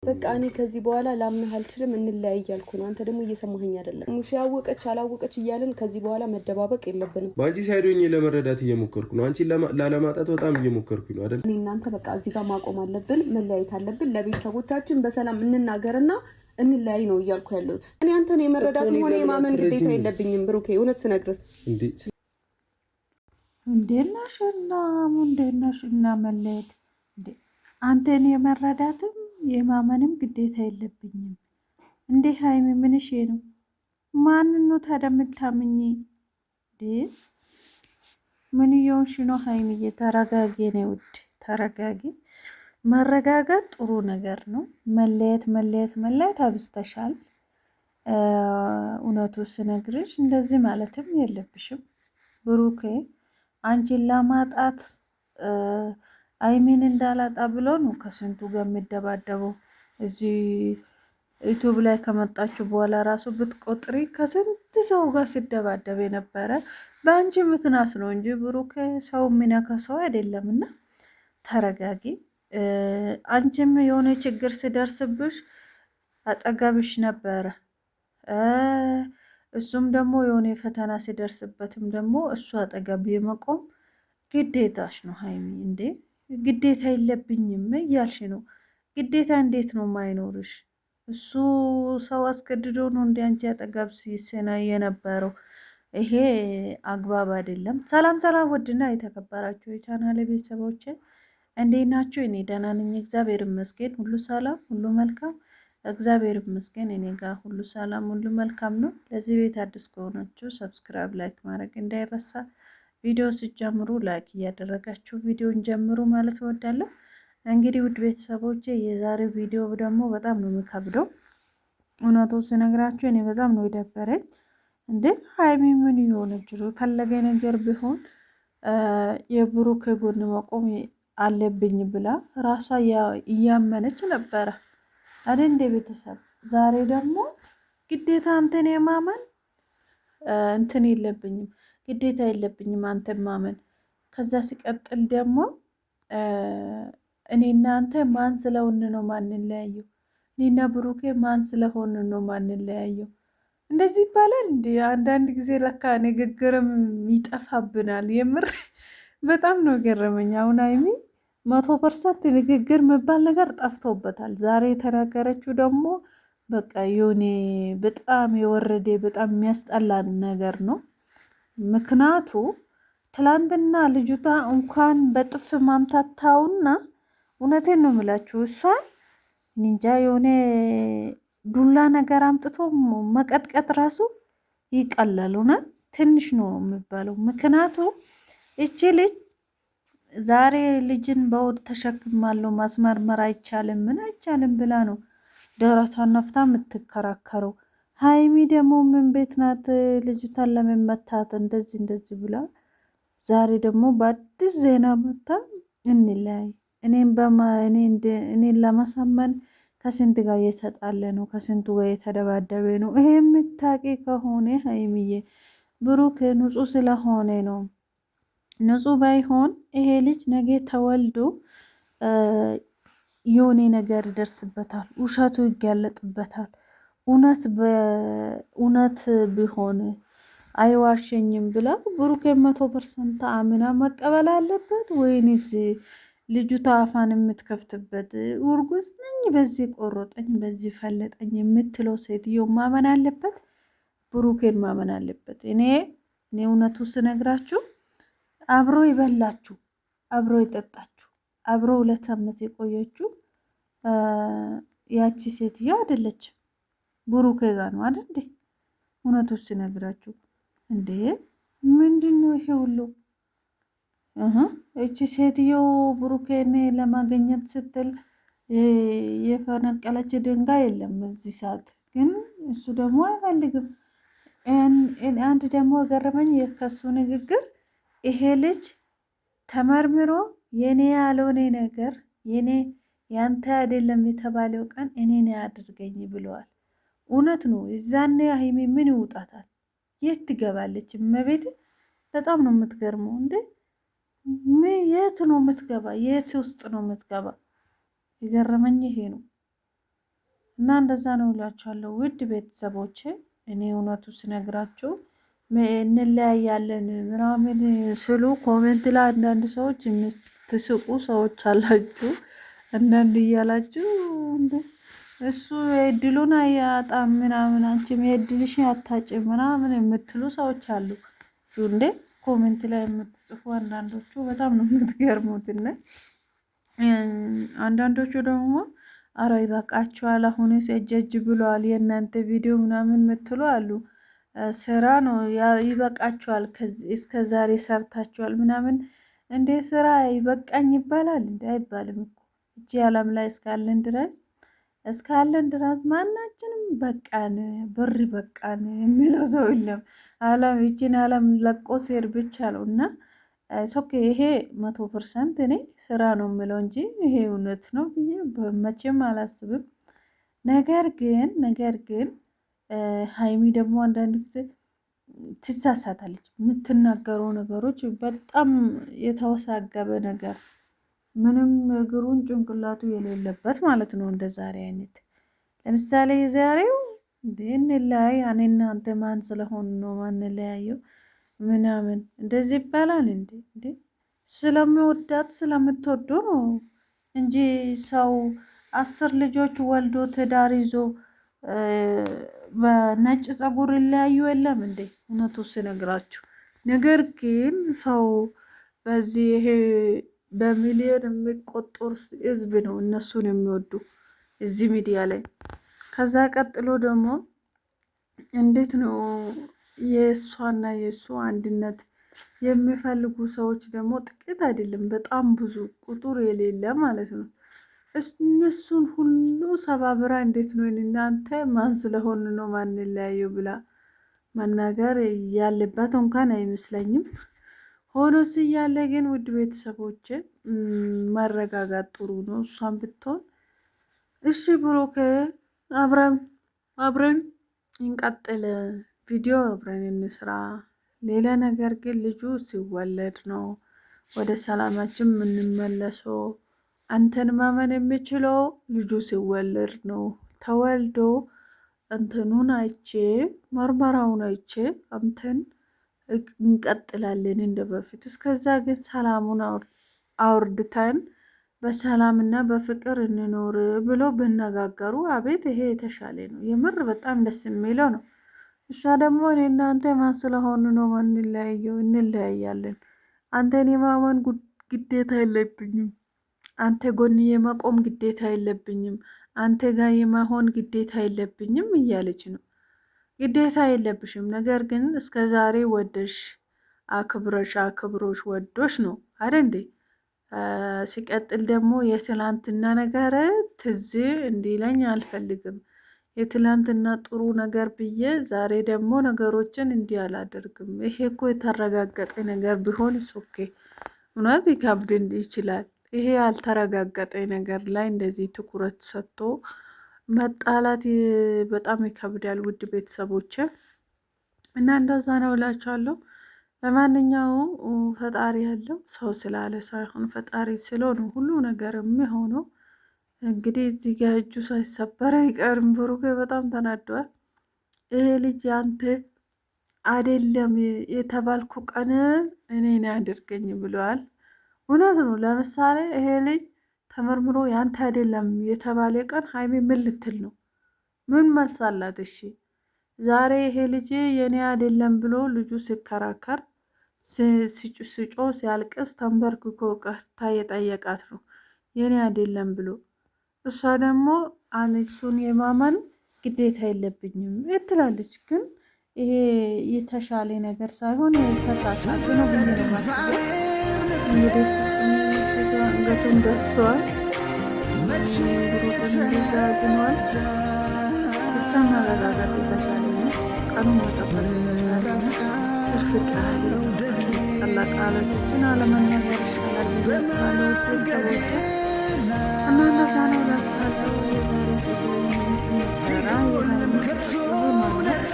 በቃ እኔ ከዚህ በኋላ ላምንህ አልችልም እንለያይ እያልኩ ነው። አንተ ደግሞ እየሰማኸኝ አይደለም። ሙሽ ያወቀች አላወቀች እያልን ከዚህ በኋላ መደባበቅ የለብንም። በአንቺ ሳይዶኝ ለመረዳት እየሞከርኩ ነው። አንቺን ላለማጣት በጣም እየሞከርኩኝ ነው አይደል? እኔ እናንተ በቃ እዚህ ጋር ማቆም አለብን፣ መለያየት አለብን። ለቤተሰቦቻችን በሰላም እንናገርና እንለያይ ነው እያልኩ ያለሁት። እኔ አንተን የመረዳት ሆነ የማመን ግዴታ የለብኝም ብሩኬ፣ እውነት ስነግርህ እንዴናሽና መለየት አንተን የመረዳትም የማመንም ግዴታ የለብኝም። እንዴ ሀይሚ ምንሽ ነው? ማንን ነው ታዲያ የምታምኚ? ምን እየሆንሽ ነው ሀይሚዬ? ተረጋጊ ነው ውድ፣ ተረጋጊ። መረጋጋት ጥሩ ነገር ነው። መለየት አብዝተሻል። እውነቱ ስነግርሽ እንደዚህ ማለትም የለብሽም ብሩኬ። አንቺን ለማጣት ሀይሚን እንዳላጣ ብሎ ነው ከስንቱ ጋር የሚደባደበው። እዚህ ዩቱብ ላይ ከመጣችሁ በኋላ ራሱ ብትቆጥሪ ከስንት ሰው ጋር ሲደባደብ የነበረ በአንቺ ምክንያት ነው እንጂ ብሩክ ሰው የሚነካ ሰው አይደለም። እና ተረጋጊ። አንቺም የሆነ ችግር ሲደርስብሽ አጠገብሽ ነበረ። እሱም ደግሞ የሆነ ፈተና ሲደርስበትም ደግሞ እሱ አጠገብ የመቆም ግዴታሽ ነው ሀይሚ። እንዴ ግዴታ የለብኝም እያልሽ ነው። ግዴታ እንዴት ነው ማይኖርሽ? እሱ ሰው አስገድዶ ነው እንደ አንቺ አጠገብ ሲሰና የነበረው። ይሄ አግባብ አይደለም። ሰላም ውድና የተከበራችሁ የቻናሌ ቤተሰቦች እንዴት ናችሁ? እኔ ደህና ነኝ፣ እግዚአብሔር ይመስገን። ሁሉ ሰላም፣ ሁሉ መልካም፣ እግዚአብሔር ይመስገን። እኔ ጋር ሁሉ ሰላም፣ ሁሉ መልካም ነው። ለዚህ ቤት አዲስ ከሆናችሁ ሰብስክራይብ፣ ላይክ ማድረግ እንዳይረሳ። ቪዲዮ ሲጀምሩ ላይክ እያደረጋችሁ ቪዲዮን ጀምሩ ማለት እወዳለሁ። እንግዲህ ውድ ቤተሰቦቼ የዛሬው ቪዲዮ ደግሞ በጣም ነው የሚከብደው። እውነቱን ስነግራችሁ እኔ በጣም ነው የደበረኝ። እንዴ ሀይሚ ምን የሆነች ነው? የፈለገ ነገር ቢሆን የብሩክ ጎን መቆም አለብኝ ብላ ራሷ እያመነች ነበረ አይደል? እንደ ቤተሰብ ዛሬ ደግሞ ግዴታ አንተን የማመን እንትን የለብኝም፣ ግዴታ የለብኝም አንተን ማመን። ከዛ ሲቀጥል ደግሞ እኔና አንተ ማን ስለሆን ነው ማንለያየው? እኔና ብሩኬ ማን ስለሆን ነው ማንለያየው? እንደዚህ ይባላል እንዴ? አንዳንድ ጊዜ ለካ ንግግርም ይጠፋብናል። የምር በጣም ነው ገረመኝ። አሁን ሀይሚ 100% ንግግር መባል ነገር ጠፍቶበታል። ዛሬ የተናገረችው ደግሞ በቃ የሆነ በጣም የወረደ በጣም የሚያስጠላ ነገር ነው። ምክንያቱ ትላንትና ልጅቷ እንኳን በጥፍ ማምታታውና እውነቴን ነው የምላችሁ እሷን ኒንጃ የሆነ ዱላ ነገር አምጥቶ መቀጥቀጥ ራሱ ይቀላል። እውነት ትንሽ ነው የሚባለው። ምክንያቱ እቺ ልጅ ዛሬ ልጅን በወድ ተሸክማለሁ ማስመርመር አይቻልም ምን አይቻልም ብላ ነው ደረቷን ነፍታ የምትከራከረው። ሀይሚ ደግሞ ምን ቤት ናት ልጅቷን ለመመታት እንደዚህ ብላ ዛሬ ደግሞ በአዲስ ዜና መታ እንለያይ። እኔን ለማሳመን ከስንት ጋር እየተጣለ ነው፣ ከስንቱ ጋር እየተደባደበ ነው። ይሄ የምታቂ ከሆነ ሀይሚዬ ብሩክ ንጹህ ስለሆነ ነው። ንጹህ ባይሆን ይሄ ልጅ ነገ ተወልዶ የሆነ ነገር ይደርስበታል፣ ውሸቱ ይጋለጥበታል። እውነት ቢሆን አይዋሸኝም ብላ ብሩክ 100% አምና መቀበል አለበት ወይንስ ልጁ አፋን የምትከፍትበት ውርጉዝ ነኝ በዚህ ቆረጠኝ በዚህ ፈለጠኝ የምትለው ሴትዮ ማመን አለበት? ብሩኬን ማመን አለበት? እኔ እውነቱ ስነግራችሁ አብሮ ይበላችሁ፣ አብሮ ይጠጣችሁ፣ አብሮ 2 ዓመት የቆየችው ያቺ ሴትዮ አይደለች ብሩኬ ጋር ነው አይደል እንዴ? እውነቱ ስነግራችሁ እንዴ ምንድነው ይሄ ሁሉ? እቺ ሴትዮ ብሩኬን ለማግኘት ስትል የፈነቀለች ድንጋይ የለም እዚህ ሰዓት። ግን እሱ ደግሞ አይፈልግም። አንድ ደግሞ ገረመኝ የከሱ ንግግር። ይሄ ልጅ ተመርምሮ የኔ ያልሆነ ነገር ያንተ አይደለም የተባለው ቀን እኔን ያድርገኝ ብለዋል። እውነት ነው። እዛኔ ሀይሚ ምን ይውጣታል? የት ትገባለች? እመቤት በጣም ነው የምትገርመው። እንዴ የት ነው የምትገባ? የት ውስጥ ነው የምትገባ? የገረመኝ ይሄ ነው። እና እንደዛ ነው እላችኋለሁ ውድ ቤተሰቦቼ። እኔ እውነቱ ስነግራችሁ እንለያያለን ምናምን ስሉ ኮሜንት ላይ አንዳንድ ሰዎች የምትስቁ ሰዎች አላችሁ። አንዳንድ እያላችሁ እሱ የእድሉን አያጣም ምናምን አንቺም የእድልሽን አታጭም ምናምን የምትሉ ሰዎች አሉ። እንዴ ኮሜንት ላይ የምትጽፉ አንዳንዶቹ በጣም ነው የምትገርሙትና አንዳንዶቹ ደግሞ አረ ይበቃችኋል፣ አሁንስ እጅ ብሏል የእናንተ ቪዲዮ ምናምን የምትሉ አሉ። ስራ ነው ይበቃችኋል፣ እስከ ዛሬ ሰርታችኋል ምናምን። እንዴ ስራ ይበቃኝ ይባላል? እንዴ አይባልም እኮ እቺ ዓለም ላይ እስካለን ድረስ ማናችንም በቃን ብር በቃን የሚለው ሰው የለም። ዓለም ይቺን ዓለም ለቆ ሴር ብቻ ነው እና ሶኬ ይሄ 100% እኔ ስራ ነው የምለው እንጂ ይሄ እውነት ነው ብዬ መቼም አላስብም። ነገር ግን ሀይሚ ደግሞ አንዳንድ ጊዜ ትሳሳታለች። የምትናገረው ነገሮች በጣም የተወሳገበ ነገር ምንም እግሩን ጭንቅላቱ የሌለበት ማለት ነው። እንደ ዛሬ አይነት ለምሳሌ ዛሬው እንዴ እንለያይ እኔና አንተ ማን ስለሆን ነው ማንለያየው ምናምን እንደዚህ ይባላል እንዴ? ስለሚወዳት ስለምትወዱ ነው እንጂ ሰው 10 ልጆች ወልዶ ትዳር ይዞ በነጭ ፀጉር ይለያዩ የለም እንዴ? እውነቱ ስነግራችሁ። ነገር ግን ሰው በዚህ ይሄ በሚሊዮን የሚቆጠር ህዝብ ነው እነሱን የሚወዱ እዚህ ሚዲያ ላይ። ከዛ ቀጥሎ ደግሞ እንዴት ነው የእሷና የእሱ አንድነት የሚፈልጉ ሰዎች ደግሞ ጥቂት አይደለም፣ በጣም ብዙ ቁጥር የሌለ ማለት ነው። እነሱን ሁሉ ሰባብራ እንዴት ነው እናንተ ማን ስለሆን ነው ማንለያየው ብላ መናገር ያለባት እንኳን አይመስለኝም። ሆኖ ሲያለ ግን ውድ ቤተሰቦች መረጋጋት ጥሩ ነው። እሷን ብትሆን እሺ ብሩክ አብረን እንቀጥል፣ ቪዲዮ አብረን እንስራ። ሌላ ነገር ግን ልጁ ሲወለድ ነው ወደ ሰላማችን የምንመለሰው። አንተን ማመን የሚችለው ልጁ ሲወለድ ነው። ተወልዶ እንትኑን አይቼ መርመራውን አይቼ አንተን እንቀጥላለን እንደ በፊት። እስከዛ ግን ሰላሙን አውርድተን በሰላምና በፍቅር እንኖር ብሎ ብነጋገሩ አቤት ይሄ የተሻለ ነው። የምር በጣም ደስ የሚለው ነው። እሷ ደግሞ እኔ እናንተ ማን ስለሆኑ ነው ማንለያየው? እንለያያለን። አንተን የማመን ግዴታ የለብኝም፣ አንተ ጎን የመቆም ግዴታ የለብኝም፣ አንተ ጋር የመሆን ግዴታ የለብኝም እያለች ነው። ግዴታ የለብሽም። ነገር ግን እስከ ዛሬ ወደሽ አክብሮሽ ወዶሽ ነው አይደል እንዴ? ሲቀጥል ደግሞ የትላንትና ነገር ትዝ እንዲለኝ አልፈልግም። የትላንትና ጥሩ ነገር ብዬ ዛሬ ደግሞ ነገሮችን እንዲህ አላደርግም። ይሄ እኮ የተረጋገጠ ነገር ቢሆን ኦኬ፣ እውነት ይከብድ ይችላል። ይሄ ያልተረጋገጠ ነገር ላይ እንደዚህ ትኩረት ሰጥቶ መጣላት በጣም ይከብዳል። ውድ ቤተሰቦች እና እንደዛ ነው እላችኋለሁ። ለማንኛውም ፈጣሪ ያለው ሰው ስላለ ሳይሆን ፈጣሪ ስለሆነ ሁሉ ነገር የሚሆነው። እንግዲህ እዚህ ጋር እጁ ሳይሰበር አይቀርም። ብሩኬ በጣም ተናዷል። ይሄ ልጅ ያንተ አይደለም የተባልኩ ቀን እኔን ያድርገኝ ብለዋል። እውነት ነው። ለምሳሌ ይሄ ልጅ ተመርምሮ ያንተ አይደለም የተባለ ቀን ሀይሜ ምን ልትል ነው? ምን መልስ አላት? እሺ ዛሬ ይሄ ልጅ የኔ አይደለም ብሎ ልጁ ሲከራከር ስጮ ሲያልቅስ ተንበርክኮ ቀርታ የጠየቃት ነው የኔ አይደለም ብሎ። እሷ ደግሞ እሱን የማመን ግዴታ የለብኝም ትላለች። ግን ይሄ የተሻለ ነገር ሳይሆን ተሳሳተ ነው ብዬ ነው የማስበው። እንግዲህ አንገቱን ደፍተዋል፣ ብሩቅንዛዝነዋል። ብቻ መረጋጋት የተሻለ ነው። ቀኑን መጠበቅ የተሻለ ነው። ትርፍ ቃል ያስጠላ ቃላቶችን አለመናገር ይሻላል ብዬ አስባለሁ። ሰዎች እና እንደዛ ነው እላችኋለሁ። የዛሬ ቪዲዮ የሚመስል ነበረ። ማለት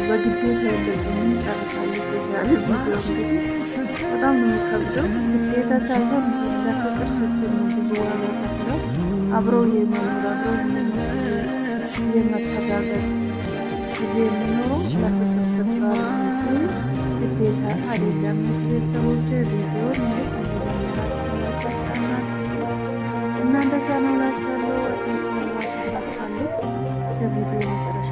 በግዴታ የለብኝም ጨርሳለሁ። የዛሬ ቪዲዮ እንግዲህ በጣም ነው የሚከብደው። ግዴታ ሳይሆን ለፍቅር ስትል ነው ብዙ ዋጋ ከፍለው አብረው የሚኖሩ የመተጋገዝ ጊዜ የሚኖረው ለፍቅር ሲባል እንጂ ግዴታ አይደለም። ቤተሰቦች ቪዲዮን እንደጀመራችሁ ያቀጣና እናንተ ሳኖላችኋለሁ። እስከ ቪዲዮ መጨረሻ